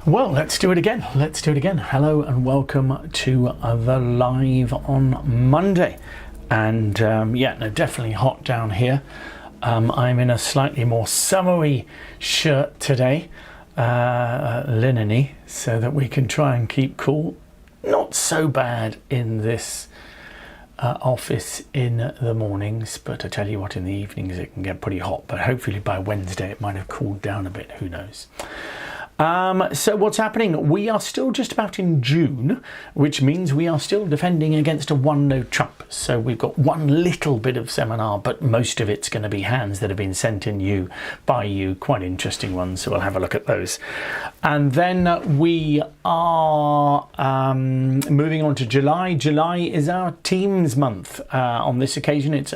Well, let's do it again. Let's do it again. Hello and welcome to the live on Monday. And yeah, no, definitely hot down here. I'm in a slightly more summery shirt today, linen-y, so that we can try and keep cool. Not so bad in this office in the mornings, but I tell you what, in the evenings it can get pretty hot. But hopefully by Wednesday it might have cooled down a bit. Who knows? So what's happening? We are still just about in June, which means we are still defending against a 1-no Trump. So we've got one little bit of seminar, but most of it's going to be hands that have been sent in by you, quite interesting ones. So we'll have a look at those. And then we are moving on to July. July is our Teams month. On this occasion, it's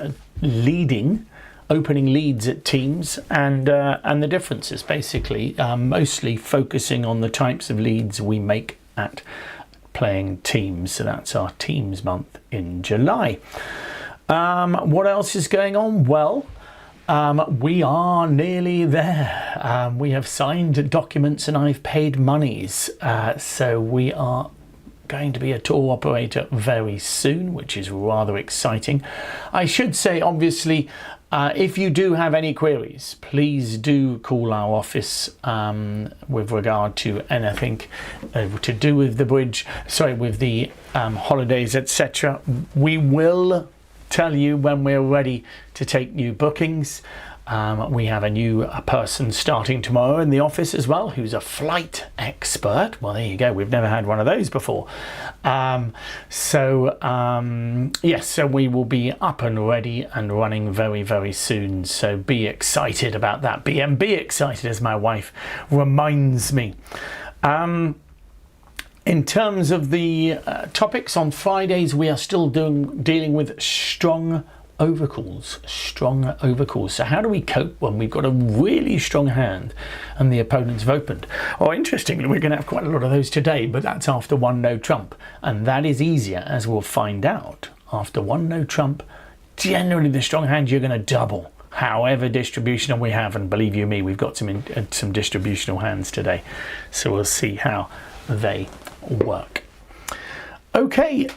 opening leads at Teams, and the differences basically mostly focusing on the types of leads we make at playing Teams. So that's our Teams month in July. What else is going on? Well, we are nearly there. We have signed documents and I've paid monies. So we are going to be a tour operator very soon, which is rather exciting. I should say, obviously, if you do have any queries, please do call our office with regard to anything to do with the bridge, with the holidays, etc. We will tell you when we're ready to take new bookings. We have a new person starting tomorrow in the office as well, who's a flight expert. Well, there you go. We've never had one of those before. Yes, so we will be up and ready and running very, very soon. So be excited about that. Be excited, as my wife reminds me. In terms of the topics on Fridays, we are still dealing with strong overcalls. So how do we cope when we've got a really strong hand and the opponents have opened? Oh, interestingly, we're going to have quite a lot of those today, but that's after 1-no Trump, and that is easier, as we'll find out. After 1-no Trump, generally the strong hand you're going to double, however distributional we have, and believe you me, we've got some distributional hands today, so we'll see how they work. Okay,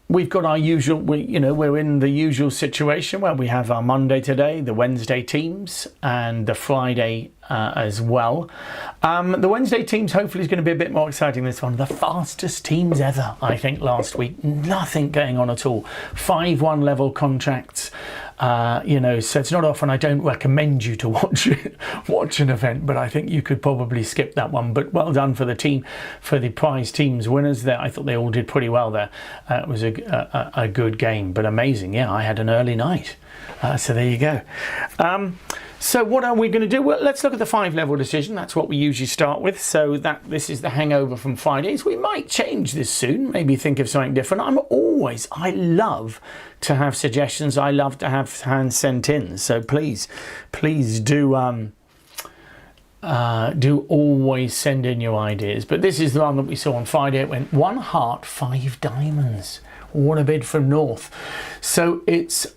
we've got our usual, we're in the usual situation where we have our Monday today, the Wednesday Teams, and the Friday as well. The Wednesday Teams hopefully is going to be a bit more exciting this one. The fastest Teams ever, I think, last week. Nothing going on at all. 5-1 level contracts. So it's not often. I don't recommend you to watch an event, but I think you could probably skip that one. But well done for the team, for the prize Teams winners there. I thought they all did pretty well there. It was a good game, but amazing. Yeah, I had an early night. So there you go. So what are we going to do? Well, let's look at the 5-level decision. That's what we usually start with. So this is the hangover from Fridays. We might change this soon, maybe think of something different. I love to have suggestions. I love to have hands sent in. So please do always send in your ideas. But this is the one that we saw on Friday. It went 1 heart, 5 diamonds. What a bid from north. So it's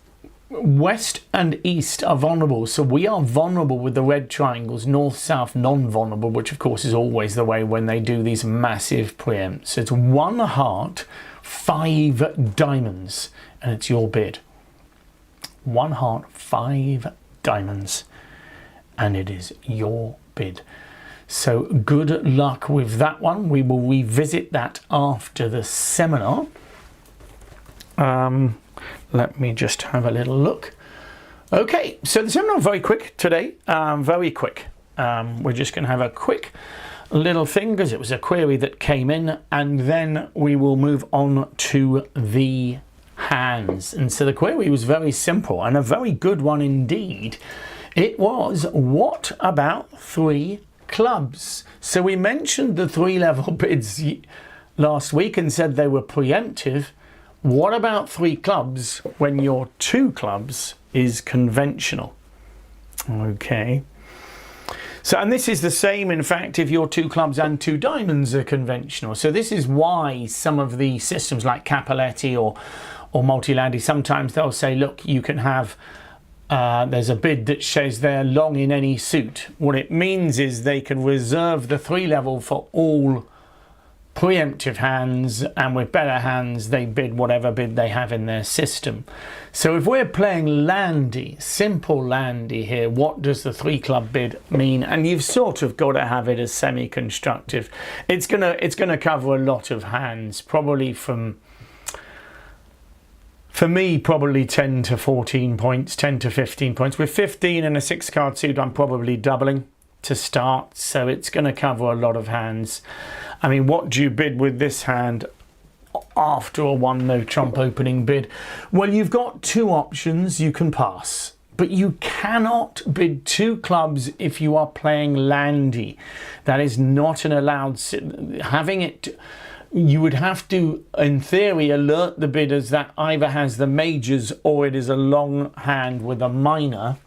west and east are vulnerable, so we are vulnerable with the red triangles. North, south, non-vulnerable, which of course is always the way when they do these massive preempts. So it's 1 heart, 5 diamonds, and it's your bid. 1 heart, 5 diamonds, and it is your bid. So good luck with that one. We will revisit that after the seminar. Let me just have a little look. Okay, so the seminar very quick today, very quick. We're just going to have a quick little thing because it was a query that came in, and then we will move on to the hands. And so the query was very simple and a very good one indeed. It was, what about 3 clubs? So we mentioned the 3-level bids last week and said they were preemptive. What about 3 clubs when your 2 clubs is conventional? Okay. So, and this is the same, in fact, if your 2 clubs and 2 diamonds are conventional. So this is why some of the systems like Capoletti or Multilandy, sometimes they'll say, look, you can have there's a bid that says they're long in any suit. What it means is they can reserve the 3 level for all preemptive hands, and with better hands they bid whatever bid they have in their system. So if we're playing landy, simple landy here, what does the 3 club bid mean? And you've sort of got to have it as semi-constructive. It's gonna cover a lot of hands, probably from, for me, probably 10 to 14 points, 10 to 15 points. With 15 and a 6 card suit, I'm probably doubling to start, so it's going to cover a lot of hands. I mean, what do you bid with this hand after a 1 no trump opening bid? Well, you've got 2 options. You can pass, but you cannot bid 2 clubs if you are playing landy. That is not an allowed, having it. You would have to, in theory, alert the bidders that either has the majors or it is a long hand with a minor.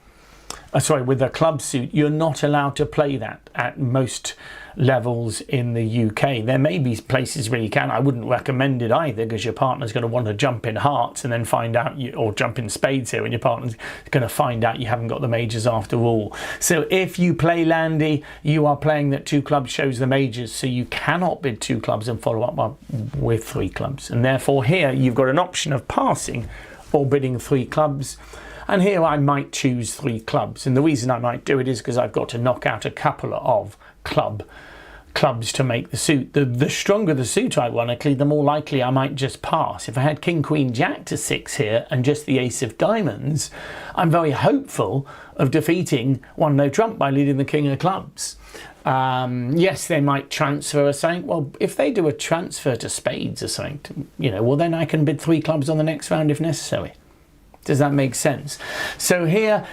With a club suit. You're not allowed to play that at most levels in the UK. There may be places where you can. I wouldn't recommend it either, because your partner's going to want to jump in hearts and then find out or jump in spades here, and your partner's going to find out you haven't got the majors after all. So if you play landy, you are playing that 2 clubs shows the majors, so you cannot bid 2 clubs and follow up with 3 clubs. And therefore here you've got an option of passing or bidding 3 clubs. And here I might choose 3 clubs. And the reason I might do it is because I've got to knock out a couple of clubs to make the suit. The stronger the suit, ironically, the more likely I might just pass. If I had king, queen, jack to 6 here and just the ace of diamonds, I'm very hopeful of defeating 1 no trump by leading the king of clubs. Yes, they might transfer or something. Well, if they do a transfer to spades or something, well, then I can bid 3 clubs on the next round if necessary. Does that make sense? So here,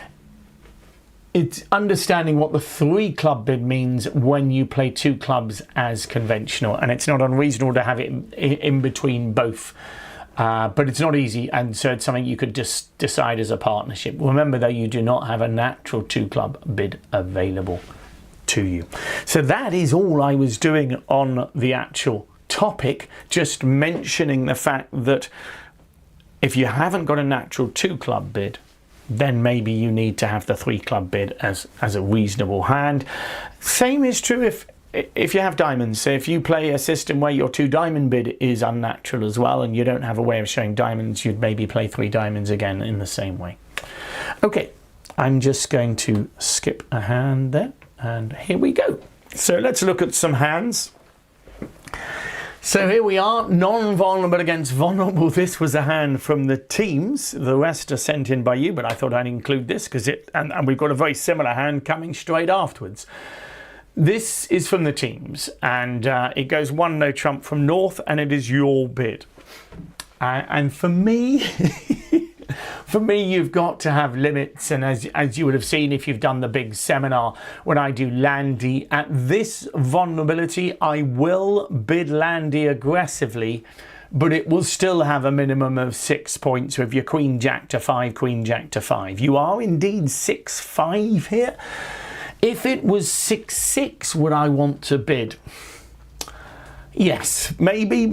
it's understanding what the 3 club bid means when you play 2 clubs as conventional, and it's not unreasonable to have it in between both, but it's not easy, and so it's something you could just decide as a partnership. Remember though, you do not have a natural 2 club bid available to you. So that is all I was doing on the actual topic, just mentioning the fact that if you haven't got a natural 2 club bid, then maybe you need to have the 3 club bid as a reasonable hand. Same is true if you have diamonds. So if you play a system where your 2 diamond bid is unnatural as well, and you don't have a way of showing diamonds, you'd maybe play 3 diamonds again in the same way. Okay, I'm just going to skip a hand there, and here we go. So let's look at some hands. So here we are, non-vulnerable against vulnerable. This was a hand from the teams. The rest are sent in by you, but I thought I'd include this because and we've got a very similar hand coming straight afterwards. This is from the teams, and it goes 1 no trump from north, and it is your bid. And for me, for me, you've got to have limits, and as you would have seen if you've done the big seminar, when I do landy at this vulnerability, I will bid landy aggressively, but it will still have a minimum of 6 points with your queen jack to 5, queen jack to 5. You are indeed 6-5 here. If it was 6-6, would I want to bid? Yes, maybe,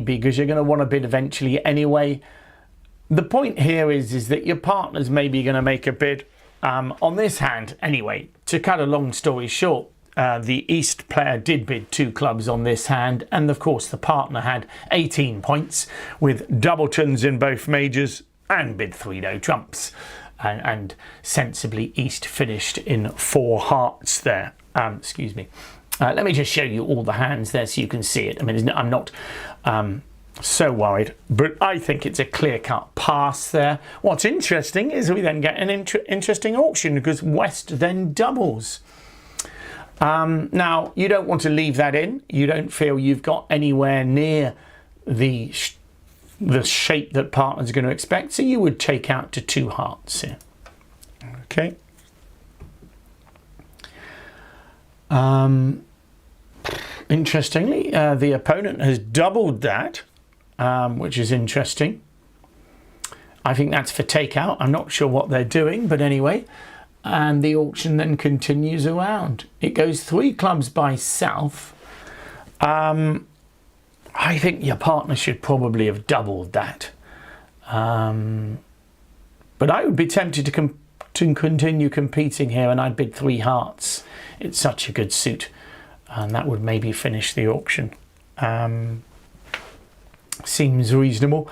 because you're going to want to bid eventually anyway. The point here is that your partner's maybe going to make a bid on this hand anyway. To cut a long story short, the East player did bid 2 clubs on this hand, and of course the partner had 18 points with doubletons in both majors and bid 3 no trumps. And sensibly East finished in 4 hearts there. Excuse me. Let me just show you all the hands there so you can see it. I mean, I'm not so worried, but I think it's a clear-cut pass there. What's interesting is we then get an interesting auction because West then doubles. Now, you don't want to leave that in. You don't feel you've got anywhere near the shape that partner's going to expect, so you would take out to 2 hearts here. Okay. Interestingly, the opponent has doubled that, which is interesting. I think that's for takeout. I'm not sure what they're doing, but anyway. And the auction then continues around. It goes 3 clubs by south. I think your partner should probably have doubled that. But I would be tempted to continue competing here, and I'd bid 3 hearts. It's such a good suit, and that would maybe finish the auction. Seems reasonable.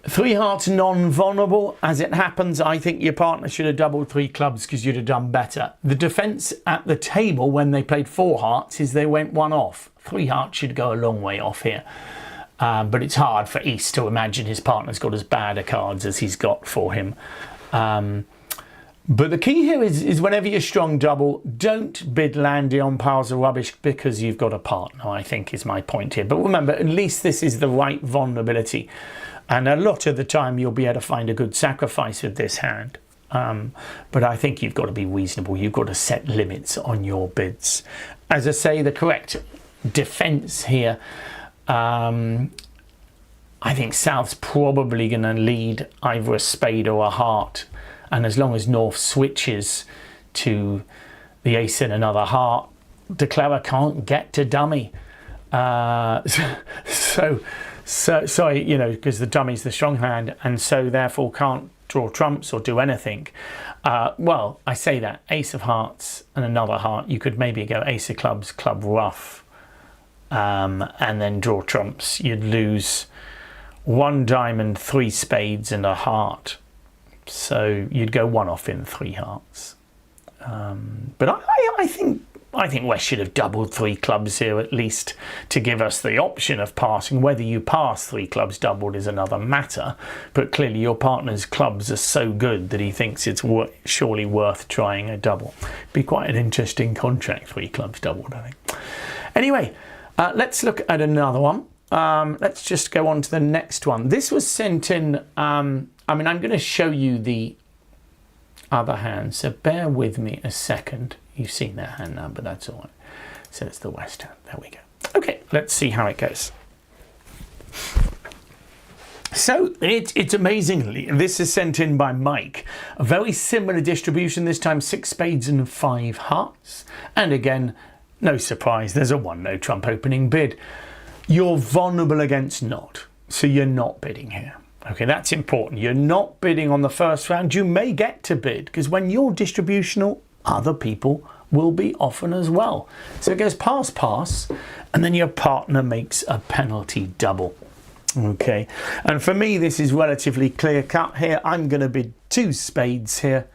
3 hearts non-vulnerable. As it happens, I think your partner should have doubled 3 clubs because you'd have done better. The defence at the table when they played 4 hearts is they went 1 off. 3 hearts should go a long way off here. But it's hard for East to imagine his partner's got as bad a cards as he's got for him. But the key here is whenever you're strong double, don't bid landy on piles of rubbish because you've got a partner, I think is my point here. But remember, at least this is the right vulnerability. And a lot of the time you'll be able to find a good sacrifice with this hand. But I think you've got to be reasonable. You've got to set limits on your bids. As I say, the correct defence here, I think South's probably going to lead either a spade or a heart. And as long as North switches to the ace and another heart, declarer can't get to dummy. Sorry, you know, because the dummy's the strong hand, and so therefore can't draw trumps or do anything. Well, I say that, ace of hearts and another heart, you could maybe go ace of clubs, club rough, and then draw trumps. You'd lose 1 diamond, 3 spades and a heart. So you'd go 1 off in 3 hearts. But I think West should have doubled 3 clubs here at least to give us the option of passing. Whether you pass 3 clubs doubled is another matter. But clearly your partner's clubs are so good that he thinks it's surely worth trying a double. Be quite an interesting contract, 3 clubs doubled, I think. Anyway, let's look at another one. Let's just go on to the next one. This was sent in... I mean, I'm going to show you the other hand, so bear with me a second. You've seen that hand now, but that's all right. So it's the West hand. There we go. Okay, let's see how it goes. So it's amazingly, this is sent in by Mike. A very similar distribution, this time 6 spades and 5 hearts. And again, no surprise, there's a 1 no trump opening bid. You're vulnerable against not, so you're not bidding here. Okay, that's important. You're not bidding on the first round. You may get to bid because when you're distributional, other people will be often as well. So it goes pass, pass, and then your partner makes a penalty double. Okay, and for me, this is relatively clear cut here. I'm going to bid 2 spades here.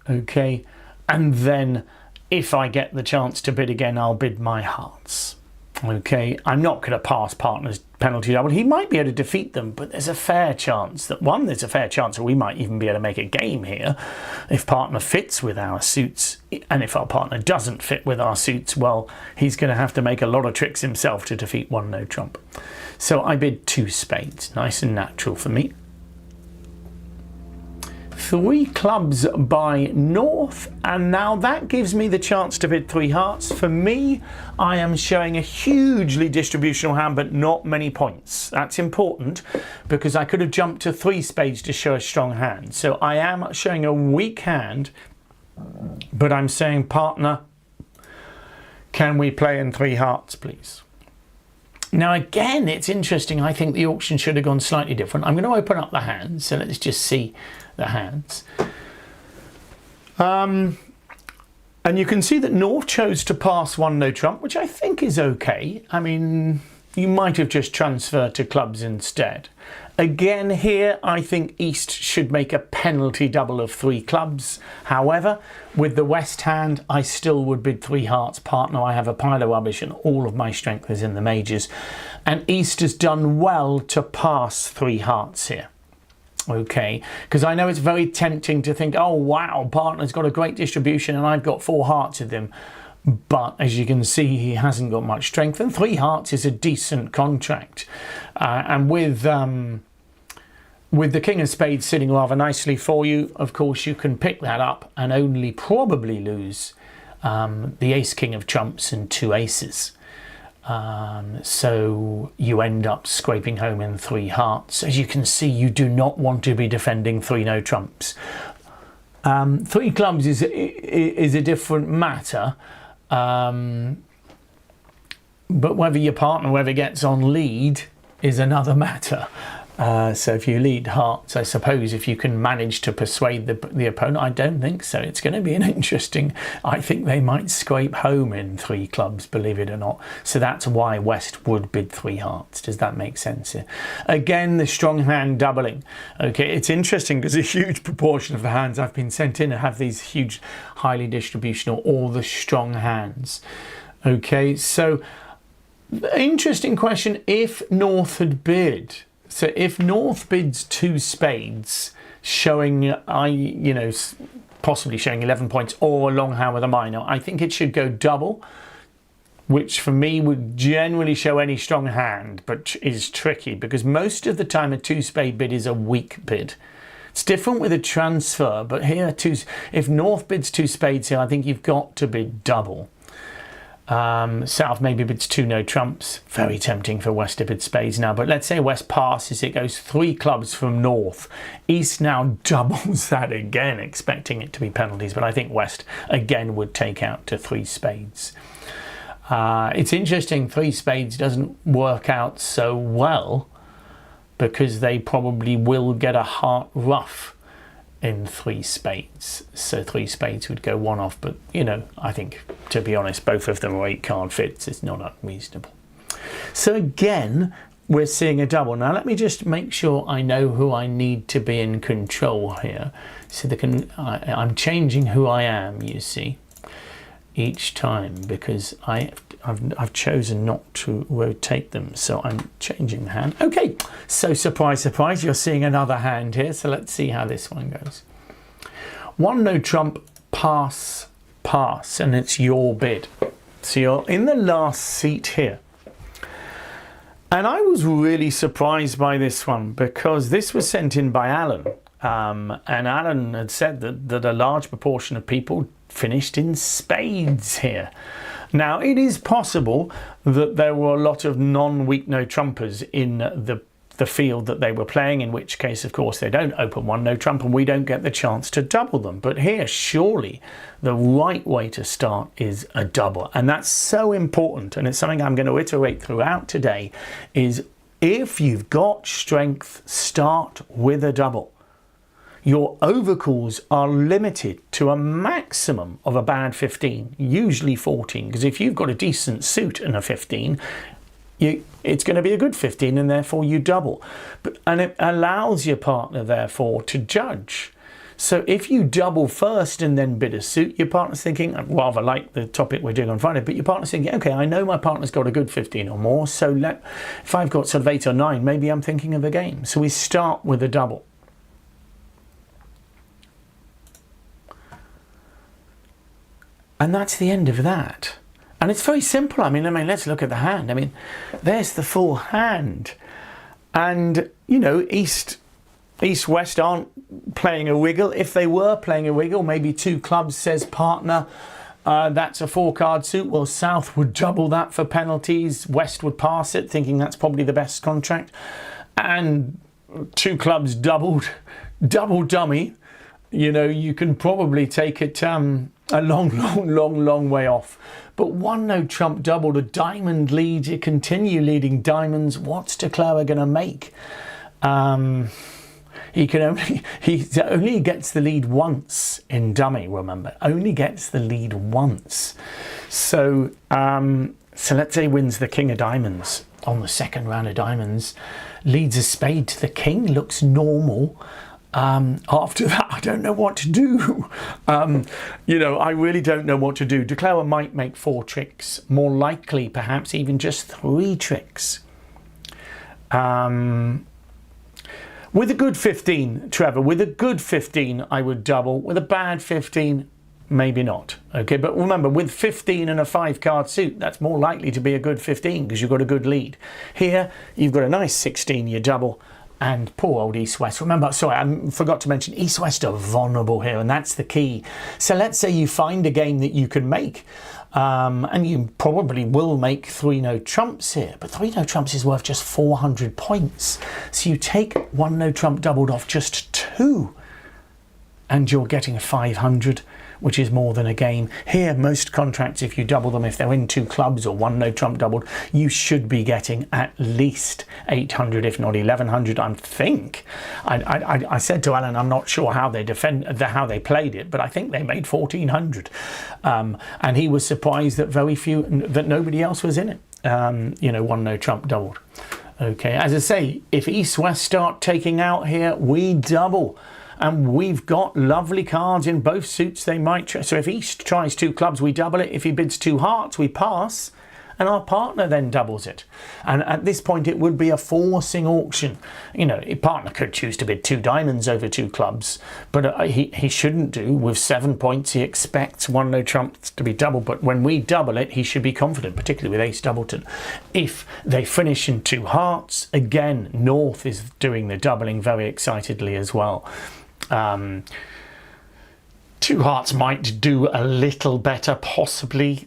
Okay, and then if I get the chance to bid again, I'll bid my hearts. Okay, I'm not going to pass partner's penalty double. He might be able to defeat them, but there's a fair chance that, there's a fair chance that we might even be able to make a game here if partner fits with our suits. And if our partner doesn't fit with our suits, well, he's going to have to make a lot of tricks himself to defeat 1 no trump. So I bid 2 spades, nice and natural for me. 3 clubs by North, and now that gives me the chance to bid 3 hearts. For me, I am showing a hugely distributional hand, but not many points. That's important because I could have jumped to 3 spades to show a strong hand. So I am showing a weak hand, but I'm saying, partner, can we play in 3 hearts, please? Now again, it's interesting. I think the auction should have gone slightly different. I'm going to open up the hands, so let's just see the hands. And you can see that North chose to pass 1 no trump, which I think is okay. I mean, you might have just transferred to clubs instead. Again here, I think East should make a penalty double of 3 clubs. However, with the West hand, I still would bid 3 hearts. Partner, I have a pile of rubbish and all of my strength is in the majors. And East has done well to pass 3 hearts here. Okay, because I know it's very tempting to think, oh wow, partner's got a great distribution and I've got 4 hearts with him. But as you can see, he hasn't got much strength, and 3 hearts is a decent contract. And with the King of Spades sitting rather nicely for you, of course you can pick that up and only probably lose the Ace King of Trumps and 2 aces. So you end up scraping home in 3 hearts. As you can see, you do not want to be defending 3 no trumps. 3 clubs is a different matter. But whether your partner gets on lead is another matter. So if you lead hearts, I suppose if you can manage to persuade the opponent, I don't think so. It's going to be an interesting, I think they might scrape home in 3 clubs, believe it or not. So that's why West would bid 3 hearts. Does that make sense here? Again, the strong hand doubling. Okay, it's interesting because a huge proportion of the hands I've been sent in have these huge, highly distributional, all the strong hands. Okay, so interesting question, if North had bid. So if North bids 2 spades, showing, possibly showing 11 points, or a long hand with a minor, I think it should go double, which for me would generally show any strong hand, but is tricky because most of the time a 2 spade bid is a weak bid. It's different with a transfer, but here, if North bids 2 spades here, I think you've got to bid double. South maybe bids 2 no trumps. Very tempting for West to bid spades now, but let's say West passes, it goes 3 clubs from North. East now doubles that again, expecting it to be penalties, but I think West again would take out to 3 spades. It's interesting, 3 spades doesn't work out so well because they probably will get a heart ruff in 3 spades, so 3 spades would go 1 off, but I think, to be honest, both of them are 8 card fits. It's not unreasonable. So again, we're seeing a double. Now let me just make sure I know who I need to be in control here. So I'm changing who I am, you see, each time because I've chosen not to rotate them, so I'm changing the hand. Okay, so surprise, surprise, you're seeing another hand here, so let's see how this one goes. 1 no trump, pass, pass, and it's your bid. So you're in the last seat here. And I was really surprised by this one because this was sent in by Alan. And Alan had said that a large proportion of people finished in spades here. Now, it is possible that there were a lot of non-weak no-trumpers in the field that they were playing, in which case, of course, they don't open 1 no-trump and we don't get the chance to double them. But here, surely, the right way to start is a double. And that's so important, and it's something I'm going to iterate throughout today, is if you've got strength, start with a double. Your overcalls are limited to a maximum of a bad 15, usually 14, because if you've got a decent suit and a 15, it's going to be a good 15 and therefore you double. And it allows your partner therefore to judge. So if you double first and then bid a suit, your partner's thinking, I rather like the topic we're doing on Friday, but your partner's thinking, okay, I know my partner's got a good 15 or more, so if I've got sort of 8 or 9, maybe I'm thinking of a game. So we start with a double. And that's the end of that. And it's very simple. I mean, let's look at the hand. I mean, there's the full hand. And, East, West aren't playing a wiggle. If they were playing a wiggle, maybe 2 clubs says partner, that's a 4-card suit. Well, South would double that for penalties. West would pass it, thinking that's probably the best contract. And 2 clubs double dummy. You can probably take it a long way off. But 1 no trump doubled, a diamond lead, you continue leading diamonds. What's De Clara going to make? He only gets the lead once in dummy, remember, only gets the lead once. So let's say he wins the king of diamonds on the second round of diamonds, leads a spade to the king, looks normal. After that, I don't know what to do. I really don't know what to do. De Clara might make 4 tricks, more likely perhaps even just 3 tricks. With a good 15, Trevor, with a good 15, I would double. With a bad 15, maybe not. Okay, but remember, with 15 and a 5-card suit, that's more likely to be a good 15 because you've got a good lead. Here, you've got a nice 16, you double. And poor old East-West. Remember, sorry, I forgot to mention, East-West are vulnerable here, and that's the key. So let's say you find a game that you can make, and you probably will make 3 no trumps here, but 3 no trumps is worth just 400 points. So you take 1 no trump doubled off just 2, and you're getting 500, which is more than a game. Here, most contracts, if you double them, if they're in 2 clubs or 1 no trump doubled, you should be getting at least 800, if not 1100. I think. I said to Alan, I'm not sure how they how they played it, but I think they made 1400, and he was surprised that that nobody else was in it. 1 no trump doubled. Okay, as I say, if East-West start taking out here, we double. And we've got lovely cards in both suits. They might try. So if East tries 2 clubs, we double it. If he bids 2 hearts, we pass. And our partner then doubles it. And at this point, it would be a forcing auction. A partner could choose to bid 2 diamonds over 2 clubs. But he shouldn't do. With 7 points, he expects 1 no trump to be doubled. But when we double it, he should be confident, particularly with Ace Doubleton. If they finish in 2 hearts, again, North is doing the doubling very excitedly as well. 2 hearts might do a little better, possibly.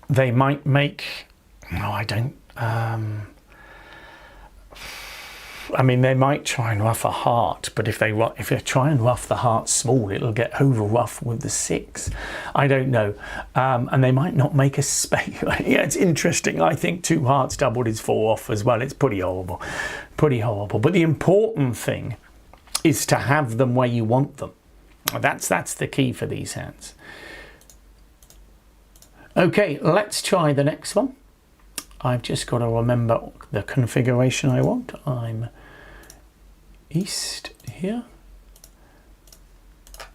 They might make... No, I don't... they might try and rough a heart, but if they try and rough the heart small, it'll get over rough with the 6. I don't know. And they might not make a spade. Yeah, it's interesting. I think 2 hearts doubled is 4 off as well. It's pretty horrible. Pretty horrible. But the important thing is to have them where you want them. That's the key for these hands. Okay, let's try the next one. I've just got to remember the configuration I want. I'm East here.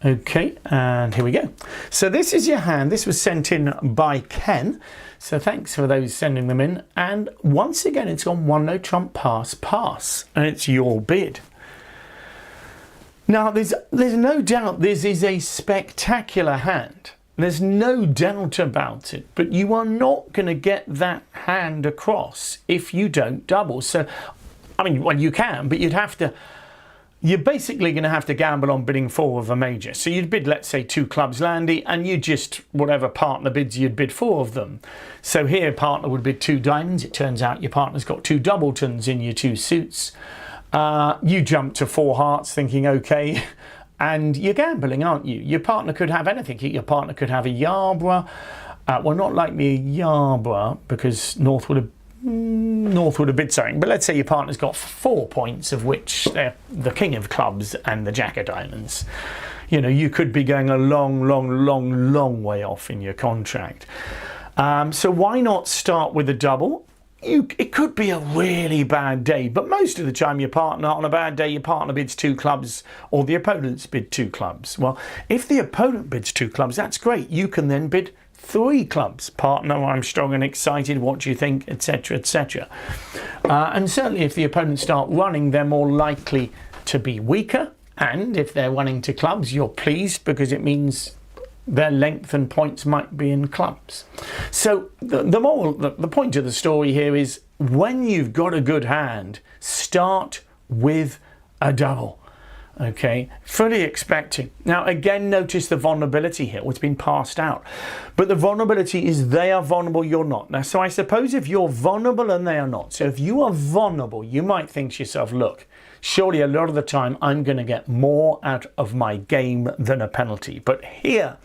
Okay, and here we go. So this is your hand. This was sent in by Ken. So thanks for those sending them in. And once again, it's on 1 no trump pass, pass. And it's your bid. Now, there's no doubt this is a spectacular hand. There's no doubt about it. But you are not going to get that hand across if you don't double. So, well, you can, but you're basically going to have to gamble on bidding 4 of a major. So you'd bid, let's say, 2 clubs landy, and you just, whatever partner bids, you'd bid 4 of them. So here, partner would bid 2 diamonds. It turns out your partner's got 2 doubletons in your 2 suits. You jump to 4 hearts thinking, okay, and you're gambling, aren't you? Your partner could have anything. Your partner could have a Yarborough. Well, not likely a Yarborough, because North would have bid something. But let's say your partner's got 4 points, of which they're the king of clubs and the jack of diamonds. You could be going a long way off in your contract. So why not start with a double? It could be a really bad day, but most of the time on a bad day, your partner bids 2 clubs or the opponents bid 2 clubs. Well, if the opponent bids 2 clubs, that's great. You can then bid 3 clubs. Partner, I'm strong and excited. What do you think? Etc, etc. And certainly if the opponents start running, they're more likely to be weaker. And if they're running to clubs, you're pleased because it means their length and points might be in clubs. So the point of the story here is when you've got a good hand, start with a double. Okay, fully expecting. Now again, notice the vulnerability here. It's been passed out, but the vulnerability is they are vulnerable, you're not. Now, so I suppose if you're vulnerable and they are not, so if you are vulnerable, you might think to yourself, look, surely a lot of the time I'm going to get more out of my game than a penalty. But here,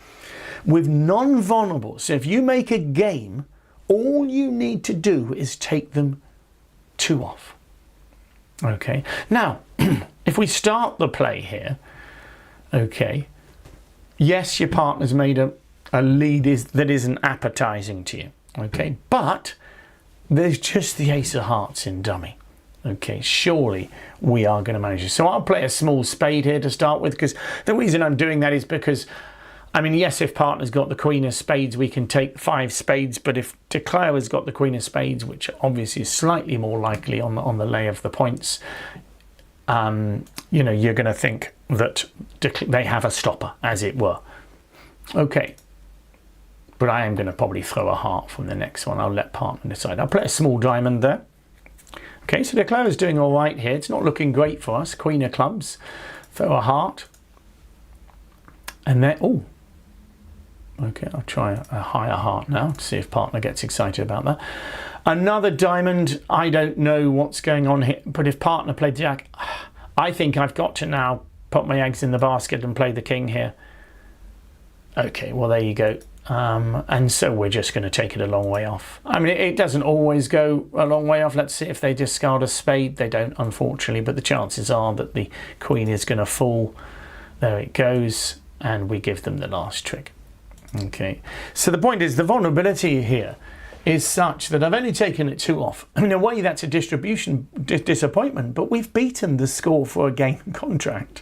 with non-vulnerable, so if you make a game, all you need to do is take them 2 off. Okay, now, if we start the play here, okay, yes, your partner's made a lead that isn't appetizing to you, okay, but there's just the ace of hearts in dummy. Okay, surely we are going to manage it. So I'll play a small spade here to start with, because the reason I'm doing that is because, yes, if partner's got the queen of spades, we can take 5 spades, but if Declare has got the queen of spades, which obviously is slightly more likely on the lay of the points, you're going to think that they have a stopper, as it were. Okay, but I am going to probably throw a heart from the next one. I'll let partner decide. I'll play a small diamond there. Okay, so Declare is doing all right here. It's not looking great for us. Queen of clubs. Throw a heart. And then, oh. Okay, I'll try a higher heart now to see if partner gets excited about that. Another diamond. I don't know what's going on here, but if partner played jack, I think I've got to now put my eggs in the basket and play the king here. Okay, well, there you go. And so we're just going to take it a long way off. I mean, it doesn't always go a long way off. Let's see if they discard a spade. They don't, unfortunately, but the chances are that the queen is going to fall. There it goes, and we give them the last trick. Okay, so the point is the vulnerability here is such that I've only taken it 2 off. In a way, that's a distribution disappointment, but we've beaten the score for a game contract.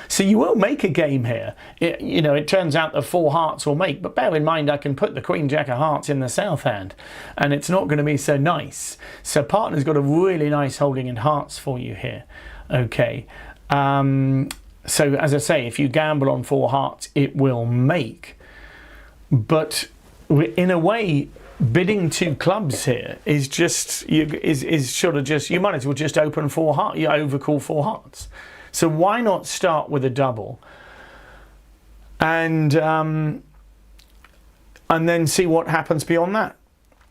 So you will make a game here. It turns out the 4 hearts will make, but bear in mind I can put the Queen Jack of Hearts in the south hand, and it's not going to be so nice. So partner's got a really nice holding in hearts for you here. Okay. So as I say, if you gamble on 4 hearts, it will make. But in a way, bidding 2 clubs here is just you might as well just open 4 hearts. You overcall 4 hearts. So why not start with a double and then see what happens beyond that?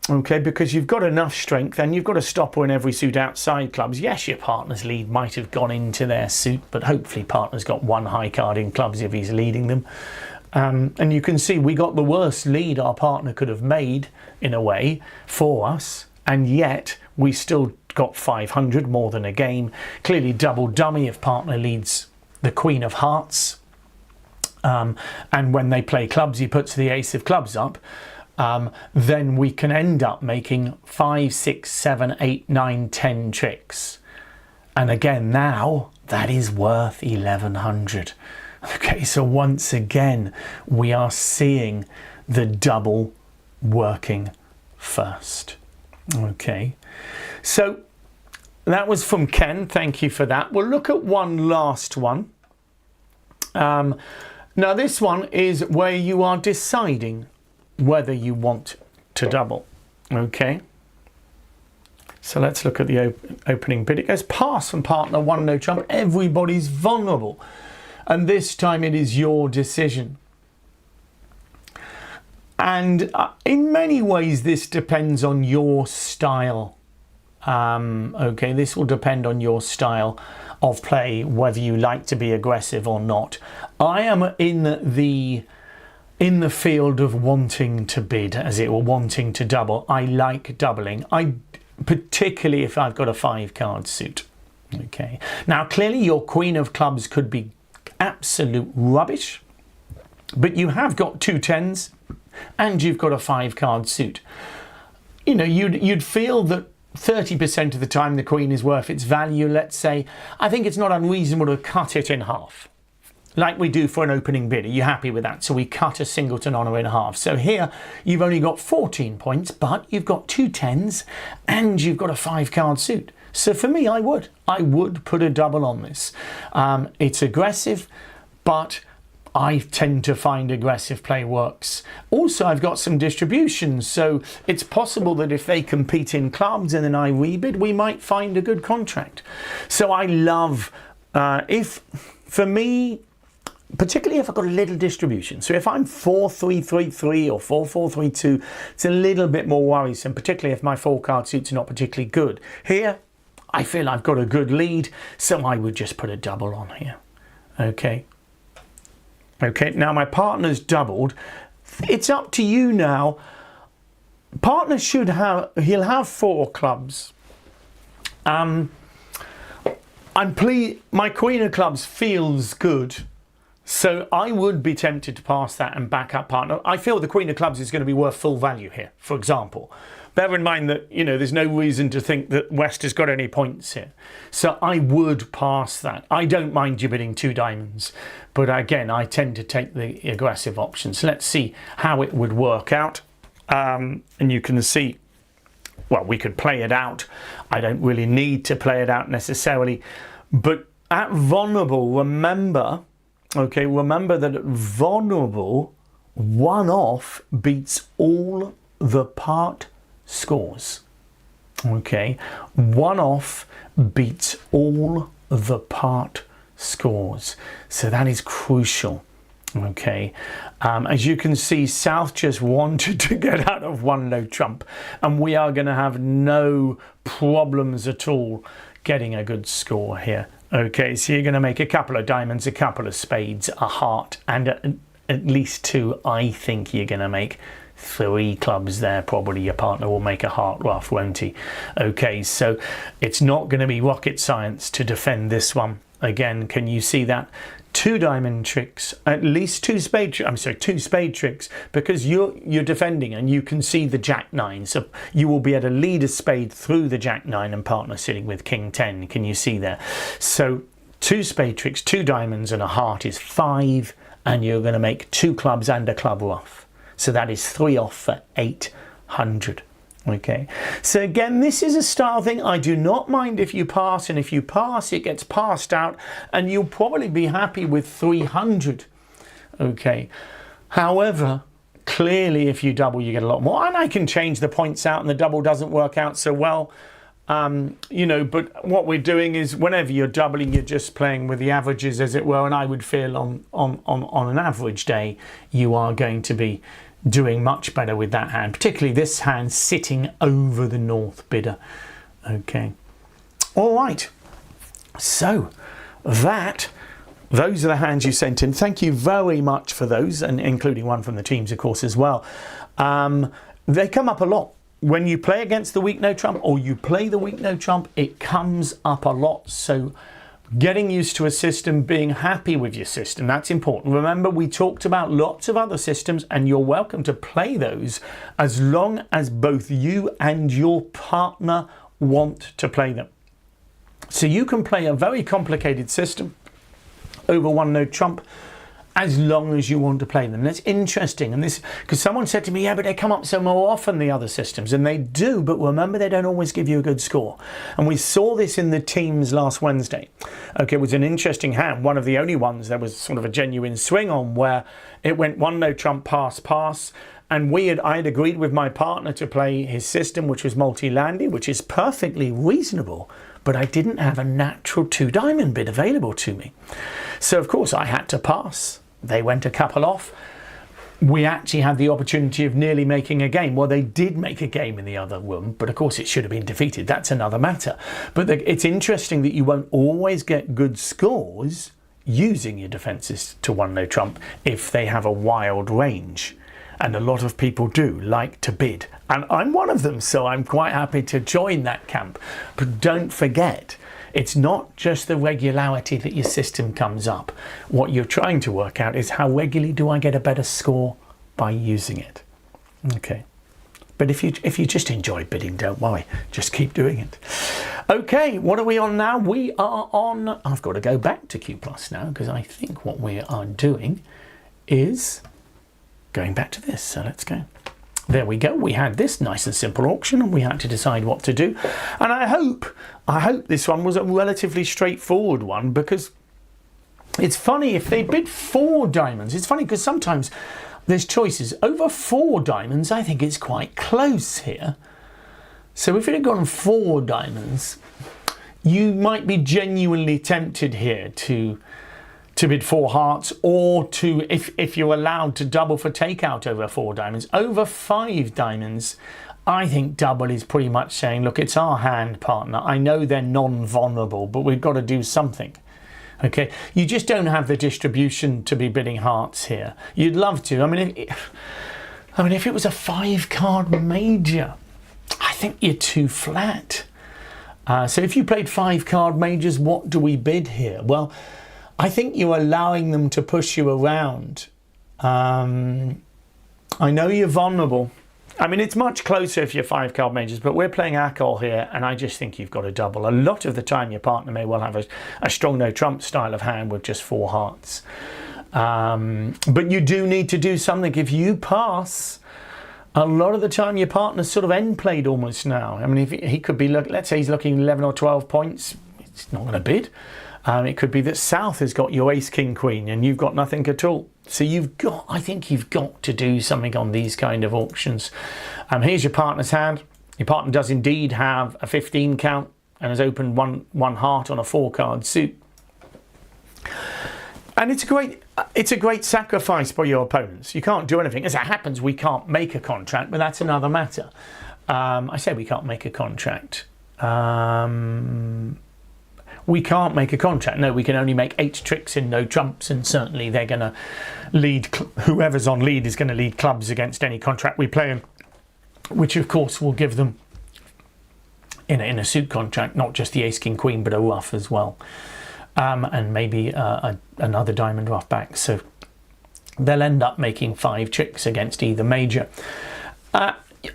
Okay, because you've got enough strength and you've got a stopper in every suit outside clubs. Yes, your partner's lead might have gone into their suit, but hopefully partner's got 1 high card in clubs if he's leading them. And you can see we got the worst lead our partner could have made in a way for us, and yet we still got 500, more than a game. Clearly double dummy if partner leads the Queen of Hearts. And when they play clubs, he puts the Ace of Clubs up. Then we can end up making 5, 6, 7, 8, 9, 10 tricks. And again, now that is worth 1100. Okay, so once again, we are seeing the double working first. Okay, so that was from Ken. Thank you for that. We'll look at one last one. Now this one is where you are deciding whether you want to double. Okay, so let's look at the opening bid. It goes pass from partner, 1 no trump. Everybody's vulnerable, and this time it is your decision. And in many ways this depends on your style. Okay, this will depend on your style of play, whether you like to be aggressive or not. I am in the field of wanting to bid, as it were, wanting to double. I like doubling, particularly if I've got a 5-card suit. Okay, now clearly your Queen of Clubs could be absolute rubbish, but you have got 2 10s and you've got a 5-card suit. You know, you'd feel that 30% of the time the Queen is worth its value, let's say. I think it's not unreasonable to cut it in half, like we do for an opening bid. Are you happy with that? So we cut a singleton honour in half. So here you've only got 14 points, but you've got 2 10s and you've got a 5-card suit. So for me, I would put a double on this. It's aggressive, but I tend to find aggressive play works. Also, I've got some distributions, so it's possible that if they compete in clubs and then I rebid, we might find a good contract. So I love, for me, particularly if I've got a little distribution. So if I'm 4-3-3-3 or 4-4-3-2, it's a little bit more worrisome, particularly if my 4-card suits are not particularly good. Here, I feel I've got a good lead, so I would just put a double on here. Okay. Okay, now my partner's doubled. It's up to you now. Partner he'll have 4 clubs. My Queen of Clubs feels good, so I would be tempted to pass that and back up partner. I feel the Queen of Clubs is going to be worth full value here, for example. Bear in mind that, you know, there's no reason to think that West has got any points here. So I would pass that. I don't mind you bidding 2 diamonds, but again, I tend to take the aggressive option. So let's see how it would work out. And you can see, well, we could play it out. I don't really need to play it out necessarily, but at vulnerable, remember that at vulnerable, 1 off beats all the part scores. Okay, 1 off beats all the part scores, so that is crucial. Okay, as you can see, South just wanted to get out of 1 no trump, and we are going to have no problems at all getting a good score here. Okay, so you're going to make a couple of diamonds, a couple of spades, a heart, and at least 2. I think you're going to make 3 clubs there. Probably your partner will make a heart rough, won't he? Okay, so it's not going to be rocket science to defend this one. Again, can you see that? 2 diamond tricks, at least 2 spade tricks, because you're defending and you can see the jack 9, so you will be able to lead a spade through the jack 9 and partner sitting with king 10. Can you see there? So 2 spade tricks, 2 diamonds and a heart is 5, and you're going to make 2 clubs and a club rough. So that is 3 off for 800. Okay, so again, this is a style thing. I do not mind if you pass, and if you pass, it gets passed out, and you'll probably be happy with 300. Okay, however, clearly if you double, you get a lot more, and I can change the points out, and the double doesn't work out so well. You know, but what we're doing is whenever you're doubling, you're just playing with the averages, as it were, and I would feel on an average day, you are going to be doing much better with that hand, particularly this hand sitting over the north bidder. Okay, all right, so those are the hands you sent in. Thank you very much for those, and including one from the teams, of course, as well. They come up a lot when you play against the weak no trump, or you play the weak no trump. It comes up a lot, so getting used to a system, being happy with your system, that's important. Remember, we talked about lots of other systems, and you're welcome to play those as long as both you and your partner want to play them. So you can play a very complicated system over one no trump as long as you want to play them. That's interesting, and this, because someone said to me, yeah, but they come up so more often, the other systems, and they do, but remember, they don't always give you a good score. And we saw this in the teams last Wednesday. Okay, it was an interesting hand, one of the only ones there was sort of a genuine swing on, where it went one no trump, pass, pass, and I had agreed with my partner to play his system, which was multi-landy, which is perfectly reasonable, but I didn't have a natural 2 diamond bid available to me. So of course I had to pass. They went a couple off. We actually had the opportunity of nearly making a game. Well, they did make a game in the other room, but of course it should have been defeated. That's another matter. But it's interesting that you won't always get good scores using your defences to one no trump if they have a wild range. And a lot of people do like to bid. And I'm one of them, so I'm quite happy to join that camp. But don't forget, it's not just the regularity that your system comes up. What you're trying to work out is how regularly do I get a better score by using it. Okay. But if you just enjoy bidding, don't worry. Just keep doing it. Okay, what are we on now? We are on, I've got to go back to Q Plus now, because I think what we are doing is going back to this. So let's go. There we go. We had this nice and simple auction, and we had to decide what to do. And I hope this one was a relatively straightforward one, because it's funny if they bid 4 diamonds. It's funny because sometimes there's choices. Over 4 diamonds, I think it's quite close here. So if it had gone 4 diamonds, you might be genuinely tempted here to bid 4 hearts, or to, if you're allowed to double for takeout over 4 diamonds. Over 5 diamonds, I think double is pretty much saying, look, it's our hand, partner. I know they're non-vulnerable, but we've got to do something. Okay, you just don't have the distribution to be bidding hearts here. You'd love to. I mean, if it was a 5-card major, I think you're too flat. So if you played 5-card majors, what do we bid here? Well, I think you're allowing them to push you around. I know you're vulnerable. I mean, it's much closer if you're 5-card majors, but we're playing alcohol here, and I just think you've got to double. A lot of the time, your partner may well have a strong no-trump style of hand with just 4 hearts. But you do need to do something. If you pass, a lot of the time, your partner's sort of end-played almost now. I mean, if he could be, let's say he's looking 11 or 12 points, it's not going to bid. It could be that South has got your ace, king, queen, and you've got nothing at all. So I think you've got to do something on these kind of auctions. Here's your partner's hand. Your partner does indeed have a 15 count and has opened one heart on a 4-card suit. And it's a great sacrifice by your opponents. You can't do anything. As it happens, we can't make a contract, but that's another matter. we can't make a contract. No, we can only make 8 tricks in no trumps, and certainly they're going to lead, whoever's on lead is going to lead clubs against any contract we play in, which of course will give them, in a suit contract, not just the ace, king, queen, but a ruff as well. And maybe another diamond ruff back. So they'll end up making 5 tricks against either major.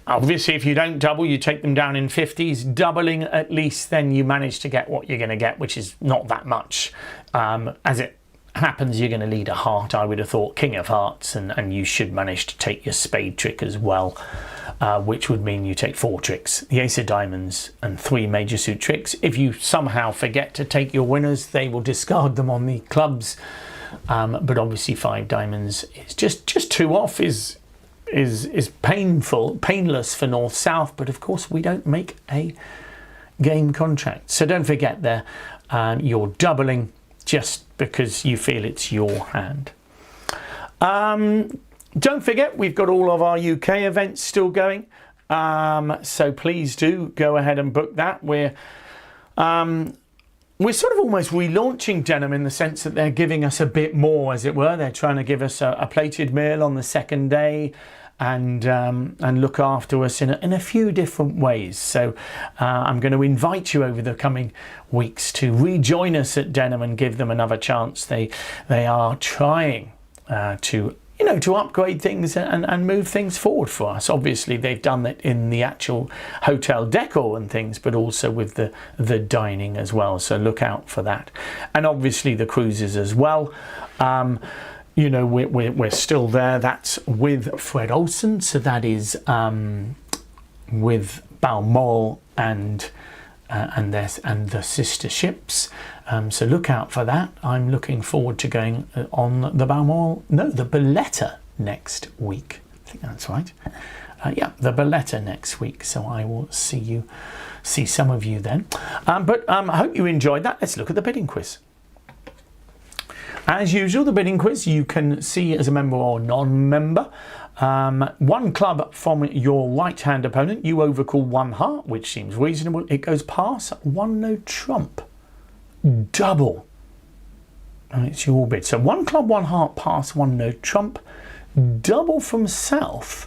Obviously, if you don't double, you take them down in 50s. Doubling, at least then you manage to get what you're going to get, which is not that much. As it happens, you're going to lead a heart, I would have thought, king of hearts, and you should manage to take your spade trick as well, which would mean you take 4 tricks, the ace of diamonds and 3 major suit tricks. If you somehow forget to take your winners, they will discard them on the clubs. But obviously 5 diamonds is just 2 off is painless for north-south, but of course we don't make a game contract. So don't forget there, you're doubling just because you feel it's your hand. Don't forget, we've got all of our UK events still going, so please do go ahead and book that. We're sort of almost relaunching Denim in the sense that they're giving us a bit more, as it were. They're trying to give us a plated meal on the second day, and look after us in a few different ways. So I'm going to invite you over the coming weeks to rejoin us at Denim and give them another chance. They are trying to upgrade things and move things forward for us. Obviously, they've done it in the actual hotel decor and things, but also with the dining as well. So look out for that. And obviously the cruises as well. We're still there. That's with Fred Olsen. So that is with Balmoral and the sister ships. So look out for that. I'm looking forward to going on the Barletta next week. I think that's right. The Barletta next week. So I will see some of you then. But I hope you enjoyed that. Let's look at the bidding quiz. As usual, the bidding quiz you can see as a member or non-member. 1 club from your right-hand opponent. You overcall 1 heart, which seems reasonable. It goes pass. 1 no trump. Double. And it's your bid. So 1 club, 1 heart, pass, 1 no trump. Double from south.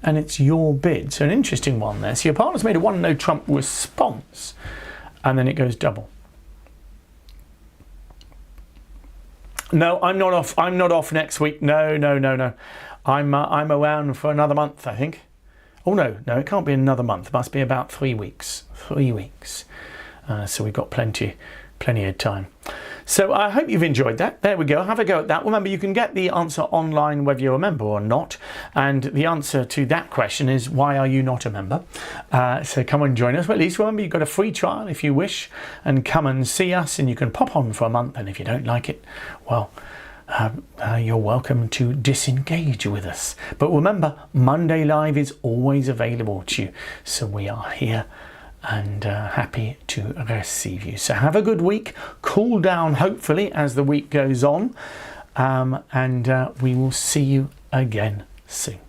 And it's your bid. So an interesting one there. So your partner's made a 1 no trump response. And then it goes double. No, I'm not off. I'm not off next week. No. I'm around for another month, I think. Oh no, it can't be another month. It must be about 3 weeks. 3 weeks. So we've got plenty of time. So I hope you've enjoyed that. There we go. Have a go at that. Remember, you can get the answer online whether you're a member or not. And the answer to that question is, why are you not a member? So come and join us. But at least remember, you've got a free trial if you wish. And come and see us. And you can pop on for a month. And if you don't like it, well, you're welcome to disengage with us. But remember, Monday Live is always available to you. So we are here and happy to receive you. So have a good week. Cool down, hopefully, as the week goes on. And we will see you again soon.